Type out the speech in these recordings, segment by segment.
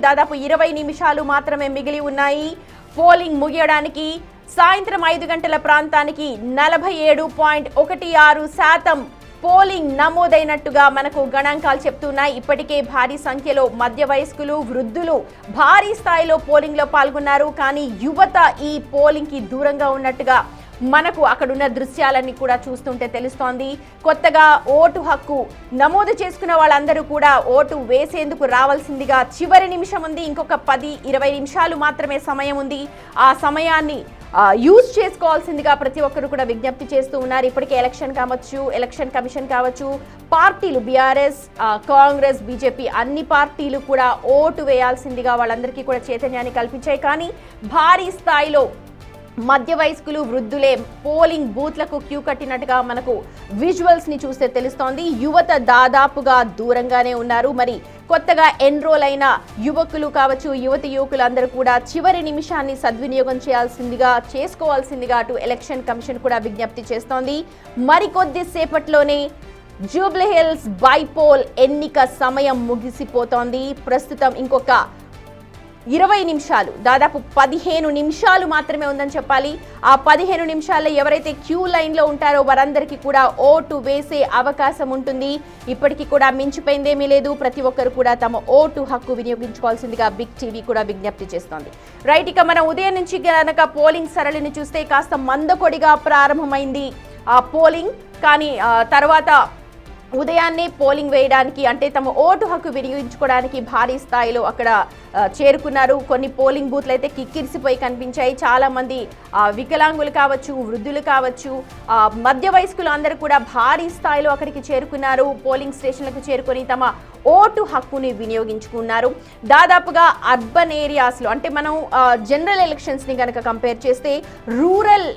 దాదాపు 20 నిమిషాలు మాత్రమే మిగిలి ఉన్నాయి పోలింగ్ ముగియడానికి. సాయంత్రం 5 గంటల ప్రాంతానికి 47.16% పోలింగ్ నమోదైనట్టుగా మనకు గణాంకాలు చెప్తున్నాయి. ఇప్పటికే భారీ సంఖ్యలో మధ్య వయస్కులు, వృద్ధులు భారీ స్థాయిలో పోలింగ్ లో పాల్గొన్నారు. కానీ యువత ఈ పోలింగ్ కి దూరంగా ఉన్నట్టుగా మనకు అక్కడున్న దృశ్యాలన్నీ కూడా చూస్తుంటే తెలుస్తోంది. కొత్తగా ఓటు హక్కు నమోదు చేసుకున్న వాళ్ళందరూ కూడా ఓటు వేసేందుకు రావాల్సిందిగా చివరి నిమిషం ఉంది. ఇంకొక 10-20 నిమిషాలు మాత్రమే సమయం ఉంది. ఆ సమయాన్ని యూజ్ చేసుకోవాల్సిందిగా ప్రతి ఒక్కరు కూడా విజ్ఞప్తి చేస్తూ ఉన్నారు. ఇప్పటికే ఎలక్షన్ కావచ్చు, ఎలక్షన్ కమిషన్ కావచ్చు, పార్టీలు బీఆర్ఎస్, కాంగ్రెస్, బీజేపీ అన్ని పార్టీలు కూడా ఓటు వేయాల్సిందిగా వాళ్ళందరికీ కూడా చైతన్యాన్ని కల్పించాయి. కానీ భారీ స్థాయిలో మధ్య వయస్కులు, వృద్ధులే పోలింగ్ బూత్లకు క్యూ కట్టినట్టుగా మనకు విజువల్స్ ని చూస్తే తెలుస్తోంది. యువత దాదాపుగా దూరంగానే ఉన్నారు. మరి కొత్తగా ఎన్రోల్ అయిన యువకులు కావచ్చు, యువకులు అందరూ కూడా చివరి నిమిషాన్ని సద్వినియోగం చేసుకోవాల్సిందిగా అటు ఎలక్షన్ కమిషన్ కూడా విజ్ఞప్తి చేస్తోంది. మరికొద్ది సేపట్లోనే జూబ్లీహిల్స్ బైపోల్ ఎన్నిక సమయం ముగిసిపోతోంది. ప్రస్తుతం ఇంకొక 20 నిమిషాలు, దాదాపు 15 నిమిషాలు మాత్రమే ఉందని చెప్పాలి. ఆ 15 నిమిషాల్లో ఎవరైతే క్యూ లైన్లో ఉంటారో వారందరికీ కూడా ఓటు వేసే అవకాశం ఉంటుంది. ఇప్పటికీ కూడా మించిపోయిందేమీ లేదు. ప్రతి ఒక్కరు కూడా తమ ఓటు హక్కు వినియోగించుకోవాల్సిందిగా బిగ్ టీవీ కూడా విజ్ఞప్తి చేస్తోంది. రైట్, ఇక మనం ఉదయం నుంచి కనుక పోలింగ్ సరళిని చూస్తే కాస్త మందకొడిగా ప్రారంభమైంది ఆ పోలింగ్. కానీ తర్వాత ఉదయాన్నే పోలింగ్ వేయడానికి, అంటే తమ ఓటు హక్కు వినియోగించుకోవడానికి భారీ స్థాయిలో అక్కడ చేరుకున్నారు. కొన్ని పోలింగ్ బూత్లు అయితే కిక్కిరిసిపోయి కనిపించాయి. చాలా మంది వికలాంగులు కావచ్చు, వృద్ధులు కావచ్చు, మధ్య వయస్కులు అందరూ కూడా భారీ స్థాయిలో అక్కడికి చేరుకున్నారు. పోలింగ్ స్టేషన్లకు చేరుకొని తమ ఓటు హక్కుని వినియోగించుకున్నారు. దాదాపుగా అర్బన్ ఏరియాస్లో, అంటే మనం జనరల్ ఎలక్షన్స్ని కనుక కంపేర్ చేస్తే రూరల్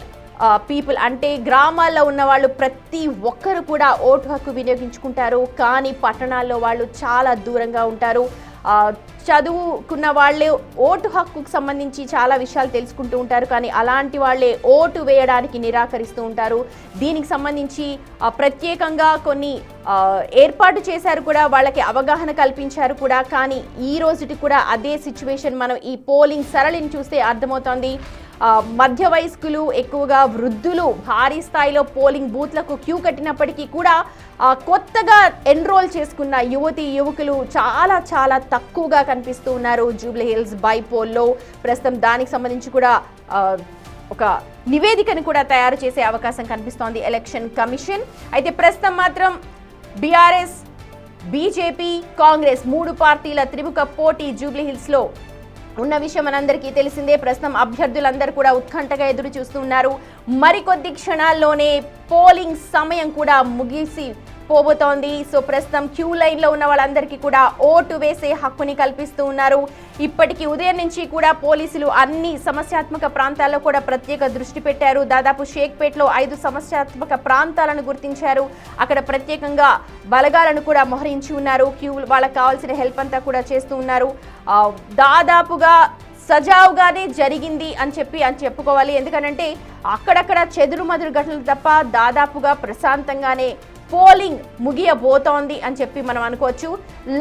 పీపుల్, అంటే గ్రామాల్లో ఉన్న వాళ్ళు ప్రతి ఒక్కరు కూడా ఓటు హక్కు వినియోగించుకుంటారు. కానీ పట్టణాల్లో వాళ్ళు చాలా దూరంగా ఉంటారు. చదువుకున్న వాళ్ళే ఓటు హక్కుకు సంబంధించి చాలా విషయాలు తెలుసుకుంటూ ఉంటారు. కానీ అలాంటి వాళ్ళే ఓటు వేయడానికి నిరాకరిస్తూ ఉంటారు. దీనికి సంబంధించి ప్రత్యేకంగా కొన్ని ఏర్పాటు చేశారు కూడా, వాళ్ళకి అవగాహన కల్పించారు కూడా. కానీ ఈ రోజుటి కూడా అదే సిచ్యువేషన్ మనం ఈ పోలింగ్ సరళిని చూస్తే అర్థమవుతోంది. మధ్య వయస్కులు, ఎక్కువగా వృద్ధులు భారీ స్థాయిలో పోలింగ్ బూత్లకు క్యూ కట్టినప్పటికీ కూడా కొత్తగా ఎన్రోల్ చేసుకున్న యువకులు చాలా చాలా తక్కువగా కనిపిస్తూ ఉన్నారు జూబ్లీహిల్స్ బైపోల్లో. ప్రస్తుతం దానికి సంబంధించి కూడా ఒక నివేదికను కూడా తయారు చేసే అవకాశం కనిపిస్తోంది ఎలక్షన్ కమిషన్. అయితే ప్రస్తుతం మాత్రం బీఆర్ఎస్, బీజేపీ, కాంగ్రెస్ 3 పార్టీల త్రిముఖ పోటీ జూబ్లీహిల్స్లో ఉన్న విషయం మనందరికీ తెలిసిందే. ప్రస్తుతం అభ్యర్థులందరూ కూడా ఉత్కంఠగా ఎదురు చూస్తున్నారు. మరికొద్ది క్షణాల్లోనే పోలింగ్ సమయం కూడా ముగిసి పోబోతోంది. సో ప్రస్తుతం క్యూ లైన్లో ఉన్న వాళ్ళందరికీ కూడా ఓటు వేసే హక్కుని కల్పిస్తూ ఉన్నారు. ఇప్పటికీ ఉదయం నుంచి కూడా పోలీసులు అన్ని సమస్యాత్మక ప్రాంతాల్లో కూడా ప్రత్యేక దృష్టి పెట్టారు. దాదాపు షేక్పేట్లో 5 సమస్యాత్మక ప్రాంతాలను గుర్తించారు. అక్కడ ప్రత్యేకంగా బలగాలను కూడా మోహరించి ఉన్నారు. క్యూ వాళ్ళకి కావాల్సిన హెల్ప్ అంతా కూడా చేస్తూ ఉన్నారు. దాదాపుగా సజావుగానే జరిగింది అని చెప్పుకోవాలి. ఎందుకంటే అక్కడక్కడ చెదురుమదురు ఘటనలు తప్ప దాదాపుగా ప్రశాంతంగానే పోలింగ్ ముగియబోతోంది అని చెప్పి మనం అనుకోవచ్చు.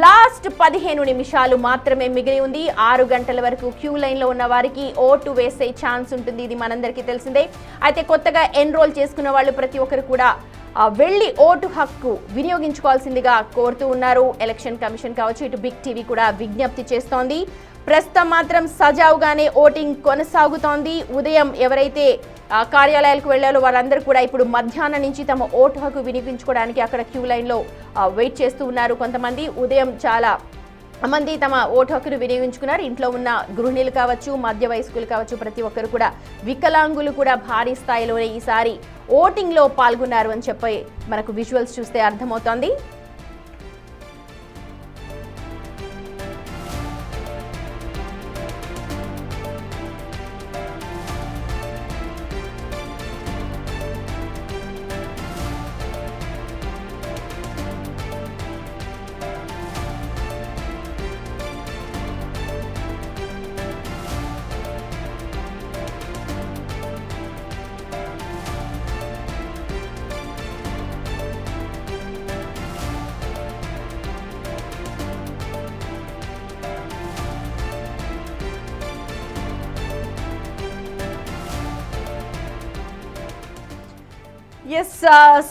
లాస్ట్ 15 నిమిషాలు మాత్రమే మిగిలి ఉంది. 6 గంటల వరకు క్యూ లైన్లో ఉన్న వారికి ఓటు వేసే ఛాన్స్ ఉంటుంది. ఇది మనందరికీ తెలిసిందే. అయితే కొత్తగా ఎన్రోల్ చేసుకున్న వాళ్ళు ప్రతి ఒక్కరు కూడా వెళ్ళి ఓటు హక్కు వినియోగించుకోవాల్సిందిగా కోరుతూ ఉన్నారు. ఎలక్షన్ కమిషన్ కావచ్చు, ఇటు బిగ్ టీవీ కూడా విజ్ఞప్తి చేస్తోంది. ప్రస్తుతం మాత్రం సజావుగానే ఓటింగ్ కొనసాగుతోంది. ఉదయం ఎవరైతే కార్యాలయాలకు వెళ్లారో వారందరూ కూడా ఇప్పుడు మధ్యాహ్నం నుంచి తమ ఓటు హక్కు వినియోగించుకోవడానికి అక్కడ క్యూ లైన్లో వెయిట్ చేస్తూ ఉన్నారు. కొంతమంది ఉదయం చాలా మంది తమ ఓటు హక్కును వినియోగించుకున్నారు. ఇంట్లో ఉన్న గృహిణులు కావచ్చు, మధ్య వయస్కులు కావచ్చు, ప్రతి ఒక్కరు కూడా, వికలాంగులు కూడా భారీ స్థాయిలోనే ఈసారి ఓటింగ్లో పాల్గొన్నారు అని చెప్పి మనకు విజువల్స్ చూస్తే అర్థమవుతోంది.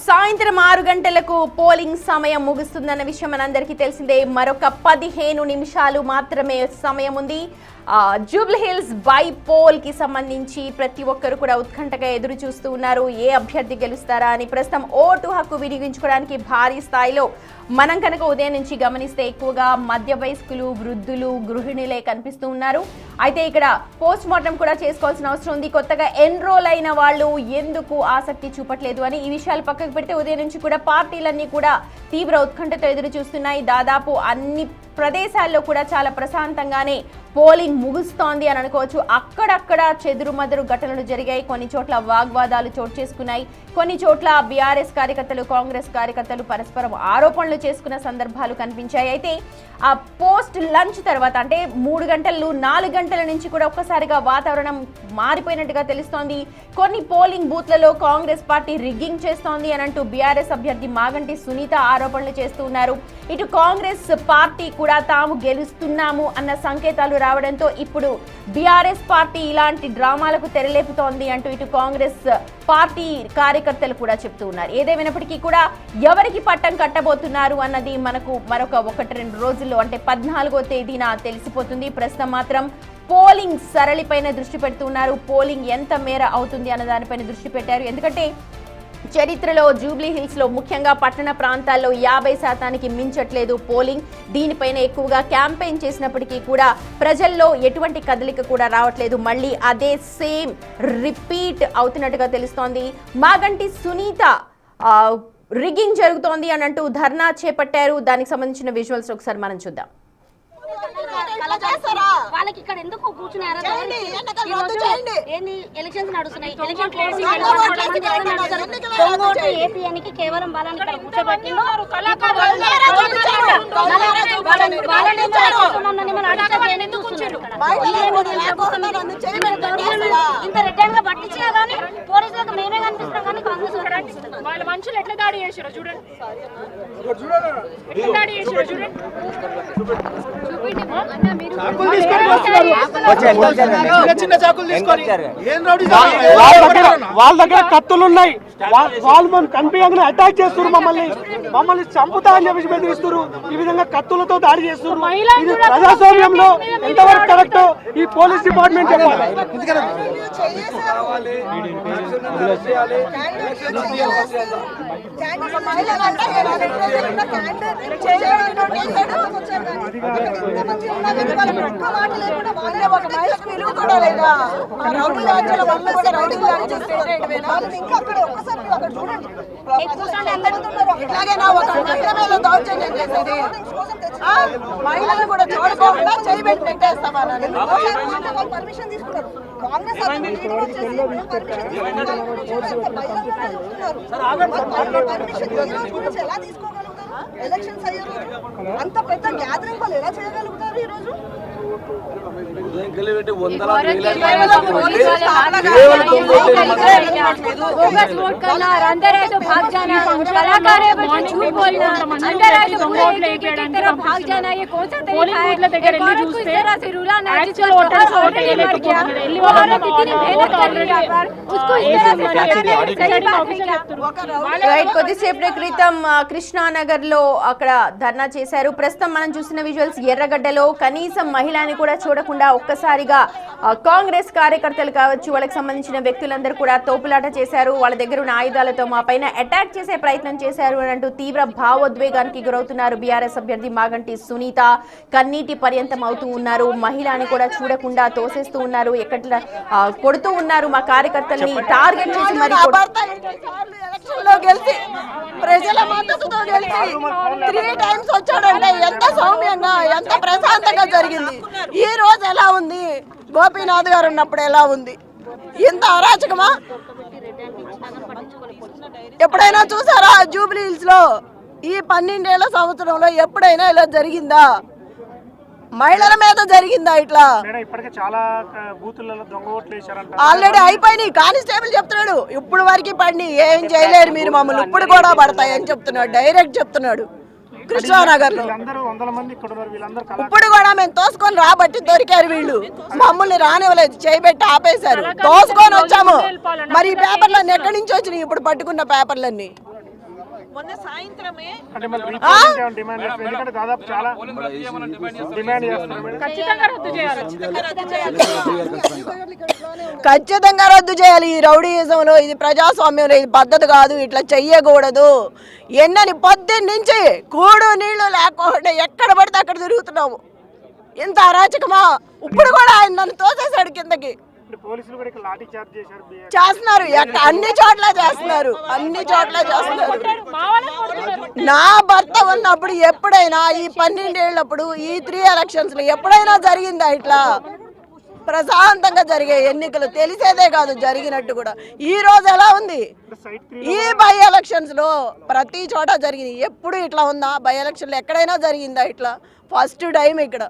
సాయంత్రం 6 గంటలకు పోలింగ్ సమయం ముగుస్తుందన్న విషయం మనందరికీ తెలిసిందే. మరొక 15 నిమిషాలు మాత్రమే సమయం ఉంది. జూబ్లీ హిల్స్ బై పోల్ కి సంబంధించి ప్రతి ఒక్కరు కూడా ఉత్కంఠగా ఎదురు చూస్తూ ఉన్నారు. ఏ అభ్యర్థి గెలుస్తారా అని. ప్రస్తుతం ఓటు హక్కు వినియోగించుకోవడానికి భారీ స్థాయిలో మనం కనుక ఉదయం నుంచి గమనిస్తే ఎక్కువగా మధ్య వయస్కులు, వృద్ధులు, గృహిణులే కనిపిస్తూ ఉన్నారు. అయితే ఇక్కడ పోస్ట్ మార్టం కూడా చేసుకోవాల్సిన అవసరం ఉంది. కొత్తగా ఎన్రోల్ అయిన వాళ్ళు ఎందుకు ఆసక్తి చూపట్లేదు అని. ఈ విషయాలు పక్కకు పెడితే ఉదయం నుంచి కూడా పార్టీలన్నీ కూడా తీవ్ర ఉత్కంఠతో ఎదురు చూస్తున్నాయి. దాదాపు అన్ని ప్రదేశాల్లో కూడా చాలా ప్రశాంతంగానే పోలింగ్ ముగుస్తోంది అని అనుకోవచ్చు. అక్కడక్కడ చెదురుమదురు ఘటనలు జరిగాయి. కొన్ని చోట్ల వాగ్వాదాలు చోటు చేసుకున్నాయి. కొన్ని చోట్ల బీఆర్ఎస్ కార్యకర్తలు, కాంగ్రెస్ కార్యకర్తలు పరస్పరం ఆరోపణలు చేసుకున్న సందర్భాలు కనిపించాయి. అయితే ఆ పోస్ట్ లంచ్ తర్వాత అంటే 3 గంటలు 4 గంటల నుంచి కూడా ఒక్కసారిగా వాతావరణం మారిపోయినట్టుగా తెలుస్తోంది. కొన్ని పోలింగ్ బూత్లలో కాంగ్రెస్ పార్టీ రిగ్గింగ్ చేస్తోంది అని అంటూ బీఆర్ఎస్ అభ్యర్థి మాగంటి సునీత ఆరోపణలు చేస్తూ ఉన్నారు. ఇటు కాంగ్రెస్ పార్టీ కూడా తాము గెలుస్తున్నాము అన్న సంకేతాలు రావడంతో ఇప్పుడు బీఆర్ఎస్ పార్టీ ఇలాంటి డ్రామాలకు తెరలేపుతోంది అంటూ ఇటు కాంగ్రెస్ పార్టీ కార్యకర్తలు కూడా చెప్తూ ఉన్నారు. ఏదేమైనప్పటికీ కూడా ఎవరికి పట్టం కట్టబోతున్నారు అన్నది మనకు మరొక 1-2 రోజుల్లో అంటే 14వ తేదీన తెలిసిపోతుంది. ప్రస్తుతం మాత్రం పోలింగ్ సరళిపైన దృష్టి పెడుతున్నారు. పోలింగ్ ఎంత మేర అవుతుంది అన్న దానిపైన దృష్టి పెట్టారు. ఎందుకంటే చరిత్రలో జూబ్లీ హిల్స్ లో ముఖ్యంగా పట్టణ ప్రాంతాల్లో 50% మించట్లేదు పోలింగ్. దీనిపైన ఎక్కువగా క్యాంపెయిన్ చేసినప్పటికీ కూడా ప్రజల్లో ఎటువంటి కదలిక కూడా రావట్లేదు. మళ్ళీ అదే సేమ్ రిపీట్ అవుతున్నట్టుగా తెలుస్తోంది. మాగంటి సునీత రిగ్గింగ్ జరుగుతోంది అని అంటూ ధర్నా చేపట్టారు. దానికి సంబంధించిన విజువల్స్ ఒకసారి మనం చూద్దాం. వాళ్ళకి ఇక్కడ ఎందుకు కూర్చున్నారు? ఎలక్షన్స్ నడుస్తున్నాయి. ఏపీఎన్కి కేవలం వాళ్ళని ఇక్కడ కూర్చోబెట్టి ఇంత రిటర్న్ గా పట్టించినా కానీ పోలీసులకు మేమే కనిపిస్తాం కానీ కాంగ్రెస్ వాళ్ళ మనుషులు ఎట్లా దాడి చేశారో చూడండి. దాడి చేశారో చూడండి. వాళ్ళ దగ్గర కత్తులు ఉన్నాయి. వాళ్ళు మేము కనిపించగానే అటాక్ చేస్తున్నారు. మమ్మల్ని చంపుతా అని చెప్పి బెదిరిస్తున్నారు. ఈ విధంగా కత్తులతో దాడి చేస్తున్నారు. ఇది ప్రజాస్వామ్యంలో ఎంతవరకు కరెక్ట్ ఈ పోలీస్ డిపార్ట్మెంట్ చెప్పాలి. మహిళలు కూడా చూడకుండా చేయబెట్టి పెట్టేస్తామని పర్మిషన్ తీసుకున్నారు. కాంగ్రెస్ గురించి ఎలా తీసుకోగలుగుతారు? ఎలక్షన్స్ అయ్యారు, అంత పెద్ద గ్యాదరింగ్ వాళ్ళు ఎలా చేయగలుగుతారు? ఈ రోజు अंदर है तो भाग जाना, कलाकार है बच्चे झूठ बोलना, अंदर है तो तरह भाग जाना, ये कौन सा तरीका है? एक औरत को इस तरह से रुलाना जिसका ऑलरेडी मर गया, वो औरत इतनी मेहनत कर रही है पर उसको इस तरह से सही बात है क्या? రైట్, కొద్దిసేపటి క్రితం కృష్ణానగర్ లో అక్కడ ధర్నా చేశారు. ప్రస్తుతం మనం చూసిన విజువల్స్ ఎర్రగడ్డలో కనీసం మహిళని కూడా చూడకుండా ఒక్కసారిగా కాంగ్రెస్ కార్యకర్తలు కావచ్చు, వాళ్ళకి సంబంధించిన వ్యక్తులందరూ కూడా తోపులాట చేశారు. వాళ్ళ దగ్గర ఉన్న ఆయుధాలతో మా పైన అటాక్ చేసే ప్రయత్నం చేశారు అని అంటూ తీవ్ర భావోద్వేగానికి గురవుతున్నారు బీఆర్ఎస్ అభ్యర్థి మాగంటి సునీత. కన్నీటి పర్యంతం అవుతూ ఉన్నారు. మహిళని కూడా చూడకుండా తోసేస్తూ ఉన్నారు, ఎక్కడ కొడుతూ ఉన్నారు. మా కార్యకర్తల్ని టార్గెట్ చేసి మరి ప్రజల మద్దతుతో గెలిచి 3 times వచ్చాడంటే ఎంత సౌమ్యంగా, ఎంత ప్రశాంతంగా జరిగింది. ఈ రోజు ఎలా ఉంది? గోపీనాథ్ గారు ఉన్నప్పుడు ఎలా ఉంది? ఇంత అరాచకమా ఎప్పుడైనా చూసారా? జూబ్లీ హిల్స్ లో ఈ 12 ఏళ్ల సంవత్సరంలో ఎప్పుడైనా ఇలా జరిగిందా? మహిళల మీద జరిగిందా ఇట్లా? ఆల్రెడీ అయిపోయినాయి. కానిస్టేబుల్ చెప్తున్నాడు ఇప్పుడు వరకు పడినాయి, ఏం చేయలేరు మీరు, మమ్మల్ని ఇప్పుడు కూడా పడతాయి అని చెప్తున్నాడు. డైరెక్ట్ చెప్తున్నాడు. కృష్ణానగర్ లో. వీళ్ళందరూ 100 మంది ఇక్కడ ఉన్నారు. వీళ్ళందరూ ఇప్పుడు కూడా మేము తోసుకొని రాబట్టి దొరికారు వీళ్ళు, మమ్మల్ని రానివ్వలేదు, చేయబెట్టి ఆపేశారు. తోసుకొని వచ్చాము. మరి ఈ పేపర్లన్నీ ఎక్కడి నుంచి వచ్చినాయి? ఇప్పుడు పట్టుకున్న పేపర్లన్నీ అంటే మరి రీప్లేస్మెంట్ ఏమైనా డిమాండ్ చేస్తారు? ఎందుకంటే దాదాపు చాలా డిమాండ్ చేస్తున్నారు మేడం. ఖచ్చితంగా రద్దు చేయాలి. ఖచ్చితంగా రద్దు చేయాలి. ఈ రౌడీయిజంలో, ఇది ప్రజాస్వామ్యంలో ఇది పద్ధతి కాదు, ఇట్లా చెయ్యకూడదు. ఎన్నని పొద్దున్న నుంచి కూడు నీళ్లు లేకుండా ఎక్కడ పడితే అక్కడ తిరుగుతున్నాము. ఇంత అరాచకమా? ఇప్పుడు కూడా ఆయన నన్ను తోసేశాడు కిందకి. అంటే పోలీసులు కూడా ఇక్కడ లాఠీ చార్జ్ చేశారు. చేస్తున్నారు, అన్ని చోట్ల చేస్తున్నారు, అన్ని చోట్ల చేస్తున్నారు. నా భర్త ఉన్నప్పుడు ఎప్పుడైనా ఈ 12 ఏళ్ళప్పుడు ఈ 3 ఎలక్షన్స్ లో ఎప్పుడైనా జరిగిందా ఇట్లా? ప్రశాంతంగా జరిగే ఎన్నికలు తెలిసేదే కాదు జరిగినట్టు కూడా. ఈ రోజు ఎలా ఉంది? ఈ బై ఎలక్షన్స్ లో ప్రతి చోట జరిగింది. ఎప్పుడు ఇట్లా ఉందా? బై ఎలక్షన్ లో ఎక్కడైనా జరిగిందా ఇట్లా? ఫస్ట్ టైం ఇక్కడ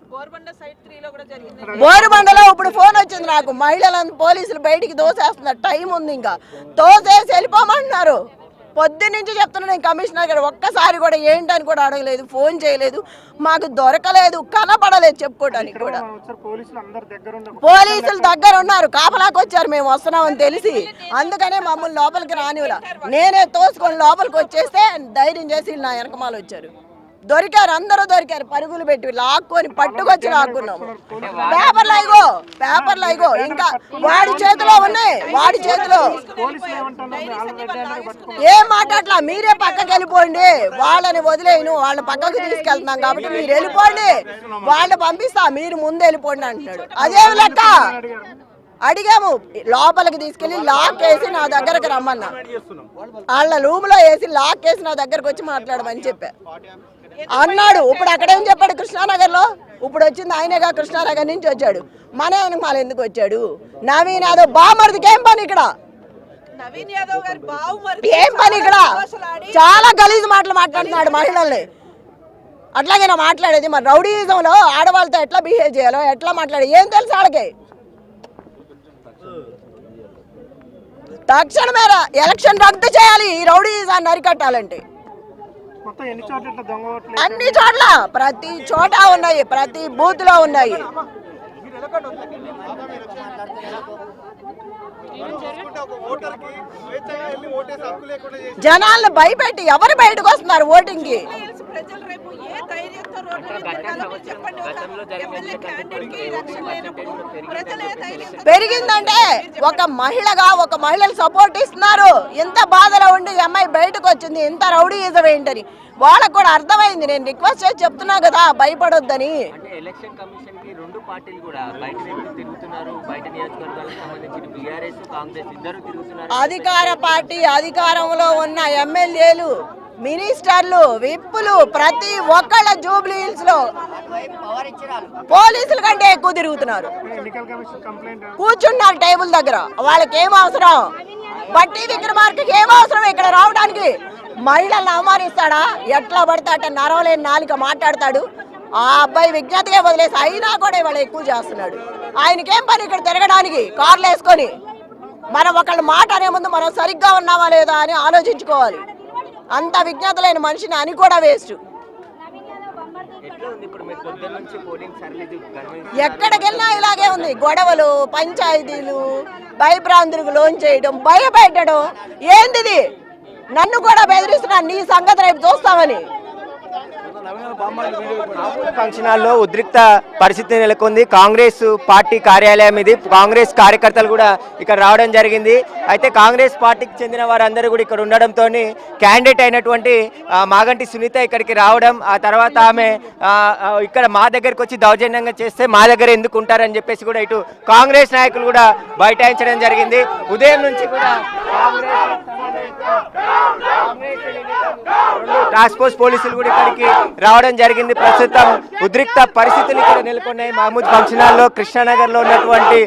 బోరుబండలో. ఇప్పుడు ఫోన్ వచ్చింది నాకు, మహిళలను పోలీసులు బయటికి దోసేస్తున్నారు. టైం ఉంది, ఇంకా తోసేసి వెళ్ళిపోమంటున్నారు. పొద్దున్నుంచి చెప్తున్నా నేను కమిషనర్ గారు, ఒక్కసారి కూడా ఏంటని కూడా అడగలేదు, ఫోన్ చేయలేదు, మాకు దొరకలేదు, కనపడలేదు చెప్పుకోవడానికి కూడా. పోలీసులు దగ్గర ఉన్నారు, కాపలాకి వచ్చారు, మేము వస్తున్నామని తెలిసి. అందుకనే మమ్మల్ని లోపలికి రానివ్వలా. నేనే తోసుకొని లోపలికి వచ్చేస్తే ధైర్యం చేసి నా వెనకమాల వచ్చారు. దొరికారు, అందరూ దొరికారు. పరుగులు పెట్టి లాక్కొని పట్టుకొచ్చి లాక్కున్నాము. పేపర్లు అయిగో ఇంకా వాడి చేతిలో ఉన్నాయి, వాడి చేతిలో. ఏం మాట్లాడలా, మీరే పక్కకి వెళ్ళిపోండి, వాళ్ళని వదిలేను, వాళ్ళ పక్కకు తీసుకెళ్తున్నాం కాబట్టి మీరు వెళ్ళిపోండి, వాళ్ళని పంపిస్తా, మీరు ముందు వెళ్ళిపోండి అంటున్నాడు. అదేమి లెక్క? అడిగాము, లోపలికి తీసుకెళ్లి లాక్ వేసి నా దగ్గరకు రమ్మన్నా. వాళ్ళ రూమ్ లో వేసి లాక్ వేసి నా దగ్గరకు వచ్చి మాట్లాడమని చెప్పా అన్నాడు. ఇప్పుడు అక్కడేం చెప్పాడు? కృష్ణానగర్ లో ఇప్పుడు వచ్చింది ఆయనగా, కృష్ణానగర్ నుంచి వచ్చాడు. మన వెనకాల ఎందుకు వచ్చాడు? నవీన్ యాదవ్ బామర్దికి ఏం పని ఇక్కడ? ఏం పని ఇక్కడ? చాలా గలీజు మాటలు మాట్లాడుతున్నాడు మహిళల్ని. అట్లాగే మాట్లాడేది. మరి రౌడీయిజంలో ఆడవాళ్ళతో ఎట్లా బిహేవ్ చేయాలో, ఎట్లా మాట్లాడే ఏం తెలుసు వాళ్ళకి? తక్షణమే ఎలక్షన్ రద్దు చేయాలి. ఈ రౌడీయిజాన్ని అరికట్టాలంటే అన్ని చోట్ల, ప్రతి చోట ఉన్నాయి, ప్రతి బూత్ లో ఉన్నాయి. జనాలను భయపెట్టి ఎవరు బయటకు వస్తున్నారు ఓటింగ్ కి? పెరిగిందంటే ఒక మహిళగా ఒక మహిళలు సపోర్ట్ ఇస్తున్నారు. ఇంత బాధలో ఉండి అమ్మాయి బయటకు వచ్చింది, ఇంత రౌడీయిజం ఏంటని వాళ్ళకు కూడా అర్థమైంది. నేను రిక్వెస్ట్ చేసి చెప్తున్నా కదా, భయపడొద్దని. అధికార పార్టీ, అధికారంలో ఉన్న ఎమ్మెల్యేలు, మినిస్టర్లు, విప్పులు ప్రతి ఒక్కళ్ళ జూబ్లీ హిల్స్ లో పోలీసుల కంటే ఎక్కువ తిరుగుతున్నారు. కూర్చున్నారు టేబుల్ దగ్గర. వాళ్ళకి ఏం అవసరం? బట్టి విక్రమార్కకి ఏం అవసరం ఇక్కడ రావడానికి? మహిళలను అవమానిస్తాడా? ఎట్లా పడితే అట్ట నరవలేని నాలుక మాట్లాడతాడు. ఆ అబ్బాయి విజ్ఞతగా వదిలేసి అయినా కూడా ఇవాళ ఎక్కువ చేస్తున్నాడు. ఆయనకేం పని ఇక్కడ తిరగడానికి కార్లు వేసుకొని? మనం ఒకళ్ళ మాట అనే ముందు మనం సరిగ్గా ఉన్నామా లేదా అని ఆలోచించుకోవాలి. అంత విజ్ఞత లేని మనిషిని అని కూడా వేస్ట్. ఎక్కడికి వెళ్ళినా ఇలాగే ఉంది. గొడవలు, పంచాయతీలు, భయభ్రాంతులకు లోన్ చేయడం, భయపెట్టడం. ఏంటిది? నన్ను కూడా బెదిరిస్తున్నా, నీ సంగతి రేపు చూస్తామని. ఫంక్షన్ హాల్లో ఉద్రిక్త పరిస్థితి నెలకొంది. కాంగ్రెస్ పార్టీ కార్యాలయం ఇది. కాంగ్రెస్ కార్యకర్తలు కూడా ఇక్కడ రావడం జరిగింది. అయితే కాంగ్రెస్ పార్టీకి చెందిన వారందరూ కూడా ఇక్కడ ఉండడంతో క్యాండిడేట్ అయినటువంటి మాగంటి సునీత ఇక్కడికి రావడం, ఆ తర్వాత ఆమె ఇక్కడ మా దగ్గరికి వచ్చి దౌర్జన్యంగా చేస్తే మా దగ్గర ఎందుకు ఉంటారని చెప్పేసి కూడా ఇటు కాంగ్రెస్ నాయకులు కూడా బైఠాయించడం జరిగింది. ఉదయం నుంచి కూడా టాస్క్ ఫోర్స్ పోలీసులు కూడా ఇక్కడికి రావడం జరిగింది. ప్రస్తుతం ఉద్రిక్త పరిస్థితులు ఇక్కడ నెలకొన్నాయి. మహమూద్ ఫంక్షన్ హాల్లో, కృష్ణానగర్ లో ఉన్నటువంటి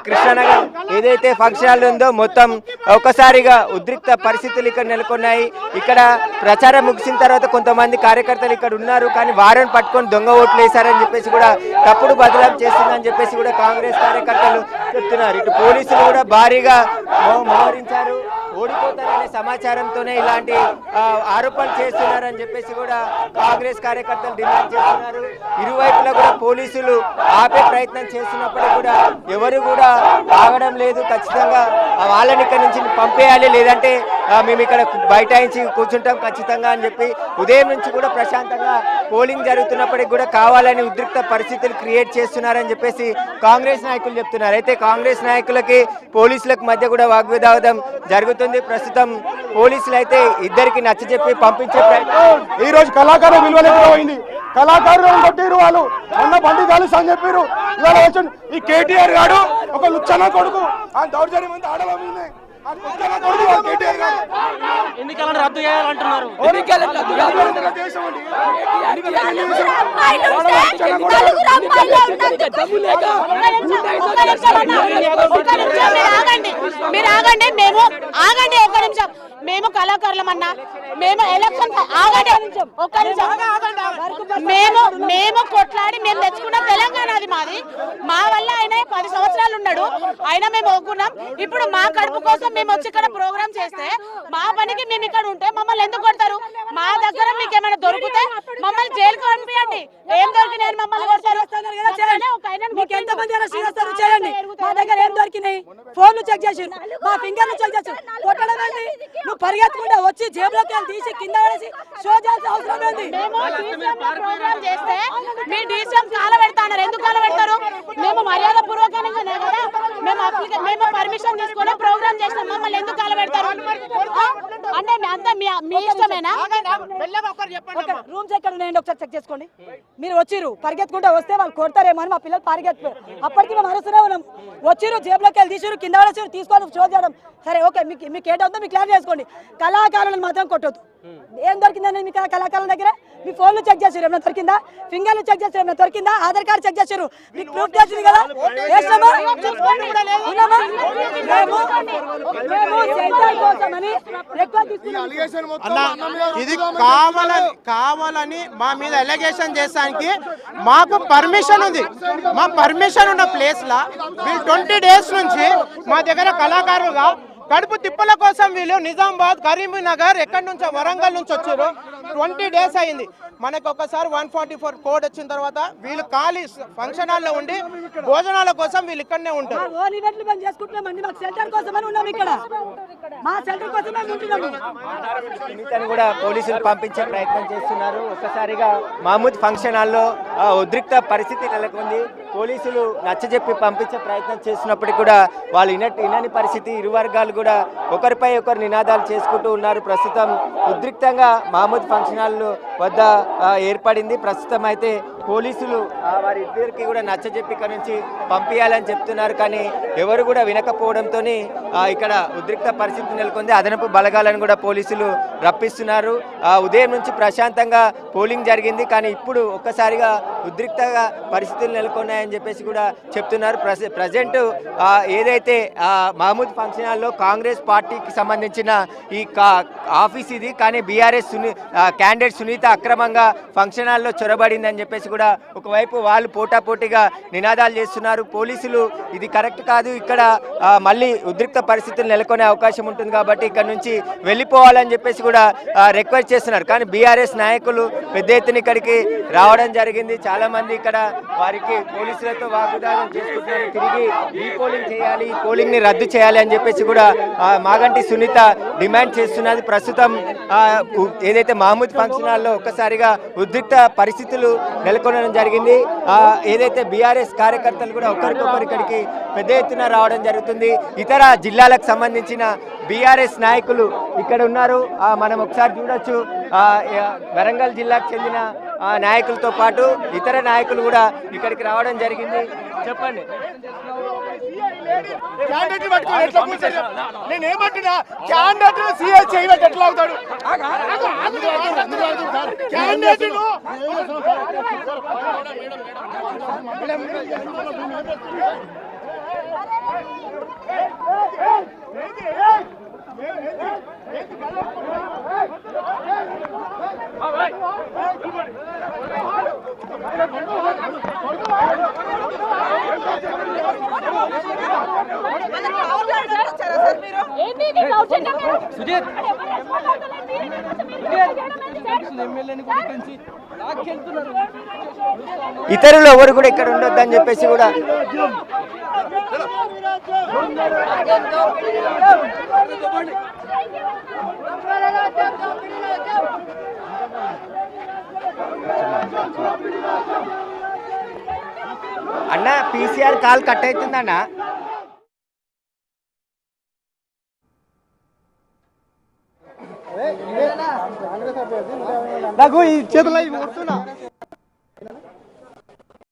కృష్ణానగర్ ఏదైతే ఫంక్షన్ హాల్ ఉందో మొత్తం ఒక్కసారిగా ఉద్రిక్త పరిస్థితులు ఇక్కడ నెలకొన్నాయి. ఇక్కడ ప్రచారం ముగిసిన తర్వాత కొంతమంది కార్యకర్తలు ఇక్కడ ఉన్నారు, కానీ వారిని పట్టుకొని దొంగ ఓట్లు వేశారని చెప్పేసి కూడా తప్పుడు బదలాం చేస్తుందని చెప్పేసి కూడా కాంగ్రెస్ కార్యకర్తలు చెప్తున్నారు. ఇటు పోలీసులు కూడా భారీగా మోహరించారు. ఓడిపోతారనే సమాచారంతోనే ఇలాంటి ఆరోపణలు చేస్తున్నారని చెప్పేసి కూడా కాంగ్రెస్ కార్యకర్తలు డిమాండ్ చేస్తున్నారు. ఇరువైపులా కూడా పోలీసులు ఆపే ప్రయత్నం చేస్తున్నప్పటికీ కూడా ఎవరు కూడా ఆగడం లేదు. ఖచ్చితంగా వాళ్ళని ఇక్కడి నుంచి పంపేయాలి, లేదంటే మేము ఇక్కడ బైఠాయించి కూర్చుంటాం ఖచ్చితంగా అని చెప్పి ఉదయం నుంచి కూడా ప్రశాంతంగా పోలింగ్ జరుగుతున్నప్పటికీ కూడా కావాలని ఉద్రిక్త పరిస్థితులు క్రియేట్ చేస్తున్నారని చెప్పేసి కాంగ్రెస్ నాయకులు చెప్తున్నారు. అయితే కాంగ్రెస్ నాయకులకి పోలీసులకు మధ్య కూడా వాగ్వివాదం జరుగుతుంది. ప్రస్తుతం పోలీసులు అయితే ఇద్దరికి నచ్చజెప్పి పంపించే ప్రయత్నం. ఈ రోజు కళాకారు విలువలేకపోయింది. కళాకారులను కొట్టిరు వాళ్ళు, మొన్న బండి కలిసి అని చెప్పారు. ఇవాళ వచ్చి ఈ కేటీఆర్ గారు ఒక లుచ్చన కొడుకు, ఆ దౌర్జన్యం అంతా ఆడలో ఉంది. ఎన్నికలను రద్దు చేయాలంటున్నారు. మీరు ఆగండి, మేము ఆగండి ఒక నిమిషం. మేము కళాకారులమన్నా, మేము ఎలక్షన్ ఆగండి ఒక్క నిమిషం. మేము కొట్లాడి మేము తెచ్చుకున్న తెలంగాణ అది మాది. మా వల్ల ఆయన 10 సంవత్సరాలు ఉన్నాడు, అయినా మేము ఒప్పుకున్నాం. ఇప్పుడు మా కడుపు కోసం మేము వచ్చి ఇక్కడ ప్రోగ్రామ్ చేస్తే మా పనికి మేము ఇక్కడ ఉంటే మమ్మల్ని ఎందుకు కొడతారు? మా దగ్గర మీకు ఏమైనా దొరికితే మమ్మల్ని జైలుకు పంపించండి. ఏం దొరికినాయని మమ్మల్ని కొడతారు? మా దగ్గర ఏం దొరికినాయి? ఫోన్లు చెక్ చేసి, మా ఫింగర్లు చెక్ చేసి కొట్టడమండి. నువ్వు పరిగెత్తకుండా వచ్చి జేబులోకి తీసి కింద పడేసి షో చేయాల్సిన అవసరం ఉంది. ప్రోగ్రామ్ చేస్తే మీ డీసీఎం కాల పెడతారు. ఎందుకు కాల పెడతారు? మేము మర్యాద పూర్వకంగానే కదా మేము పర్మిషన్ తీసుకొని ప్రోగ్రామ్ చేసినాం. మమ్మల్ని ఎందుకు కాల పెడతారు అంటే అంతా మీ ఇష్టమేనా? రూమ్స్ ఎక్కడ ఉన్నాయండి ఒకసారి చెక్ చేసుకోండి. మీరు వచ్చిర్రు పరిగెత్తుకుంటా వస్తే వాళ్ళు కొడతారేమో అని మా పిల్లలు పరిగెత్తారు. అప్పటికి మేము అరుస్తూనే ఉన్నాం. వచ్చిర్రు జేబులోకి వెళ్ళి తీసిరు, కింద పడేసారు, తీసుకొని షో చేయడం. సరే ఓకే, మీకు ఏంటో మీకు క్లియర్ చేసుకోండి. కళాకారులను మాత్రం కొట్టొద్దు. ఏం దొరికిందండి మీకు కళాకారుల దగ్గర? మీ ఫోన్లు చెక్ చేసారు, ఏమైనా దొరికిందా? ఫింగర్లు చెక్ చేసారు, ఏమైనా దొరికిందా? ఆధార్ కార్డు చెక్ చేసారు, మీకు ప్రూఫ్ తెలిసింది కదా? ఇది కావాలని మా మీద ఎలిగేషన్ చేసానికి మాకు పర్మిషన్ ఉంది. మా పర్మిషన్ ఉన్న ప్లేస్ లా వీళ్ళు 20 days నుంచి మా దగ్గర కళాకారులుగా కడుపు తిప్పల కోసం వీళ్ళు నిజామాబాద్, కరీంనగర్, ఎక్కడి నుంచో వరంగల్ నుంచి వచ్చారు. 20 days అయింది. మనకు ఒకసారి 144 కోడ్ వచ్చిన తర్వాత వీళ్ళు ఖాళీ ఫంక్షన్ హాల్లో ఉండి భోజనాల కోసం వీళ్ళు ఇక్కడనే ఉంటారు. సునీతను కూడా పోలీసులు పంపించే ప్రయత్నం చేస్తున్నారు. ఒక్కసారిగా మహమూద్ ఫంక్షన్ హాల్లో ఉద్రిక్త పరిస్థితి నెలకొంది. పోలీసులు నచ్చజెప్పి పంపించే ప్రయత్నం చేస్తున్నప్పటికీ కూడా వాళ్ళు వినని పరిస్థితి. ఇరు వర్గాలు కూడా ఒకరిపై ఒకరు నినాదాలు చేసుకుంటూ ఉన్నారు. ప్రస్తుతం ఉద్రిక్తంగా మహమూద్ ఫంక్షన్ హాల్ వద్ద ఏర్పడింది. ప్రస్తుతం అయితే పోలీసులు వారిద్దరికి కూడా నచ్చజెప్పి ఇక్కడ నుంచి పంపించాలని చెప్తున్నారు. కానీ ఎవరు కూడా వినకపోవడంతో ఇక్కడ ఉద్రిక్త పరిస్థితి నెలకొంది. అదనపు బలగాలను కూడా పోలీసులు రప్పిస్తున్నారు. ఉదయం నుంచి ప్రశాంతంగా పోలింగ్ జరిగింది, కానీ ఇప్పుడు ఒక్కసారిగా ఉద్రిక్తంగా పరిస్థితులు నెలకొన్నాయని చెప్పేసి కూడా చెప్తున్నారు. ప్రజెంట్ ఏదైతే మహమూద్ ఫంక్షన్ హాల్లో కాంగ్రెస్ పార్టీకి సంబంధించిన ఈ ఆఫీస్ ఇది, కానీ బీఆర్ఎస్ క్యాండిడేట్ సునీత అక్రమంగా ఫంక్షన్ హాల్లో చొరబడిందని చెప్పేసి కూడా ఒకవైపు వాళ్ళు పోటాపోటీగా నినాదాలు చేస్తున్నారు. పోలీసులు ఇది కరెక్ట్ కాదు, ఇక్కడ మళ్ళీ ఉద్రిక్త పరిస్థితులు నెలకొనే అవకాశం ఉంటుంది కాబట్టి ఇక్కడ నుంచి వెళ్ళిపోవాలని చెప్పేసి కూడా రిక్వెస్ట్ చేస్తున్నారు. కానీ బీఆర్ఎస్ నాయకులు పెద్ద ఎత్తున ఇక్కడికి రావడం జరిగింది. చాలా మంది ఇక్కడ వారికి పోలీసులతో వాగ్వాదం చేసుకుంటున్నారు. తిరిగి రీపోలింగ్ చేయాలి, ఈ పోలింగ్ ని రద్దు చేయాలి అని చెప్పేసి కూడా మాగంటి సునీత డిమాండ్ చేస్తున్నది. ప్రస్తుతం ఏదైతే మహమూద్ ఫంక్షన్ హాల్లో ఒక్కసారిగా ఉద్రిక్త పరిస్థితులు నెలకొనడం జరిగింది. ఏదైతే బీఆర్ఎస్ కార్యకర్తలు కూడా ఒకరికొకరు ఇక్కడికి పెద్ద ఎత్తున రావడం జరుగుతుంది. ఇతర జిల్లాలకు సంబంధించిన బీఆర్ఎస్ నాయకులు ఇక్కడ ఉన్నారు. మనం ఒకసారి చూడొచ్చు, వరంగల్ జిల్లాకు చెందిన నాయకులతో పాటు ఇతర నాయకులు కూడా ఇక్కడికి రావడం జరిగింది. చెప్పండి. నేనేమంటున్నా, క్యాండిడేట్ సీఎస్ చేయబట్టి ఎట్లా అవుతాడు? క్యాండిడేట్ ఏంటి ఇతరులు ఎవరు కూడా ఇక్కడ ఉండొద్దని చెప్పేసి కూడా అన్న పీసీఆర్ కాల్ కట్ అవుతుందన్న. నాకు ఈ చేతుల్లో ఇవి వస్తున్నా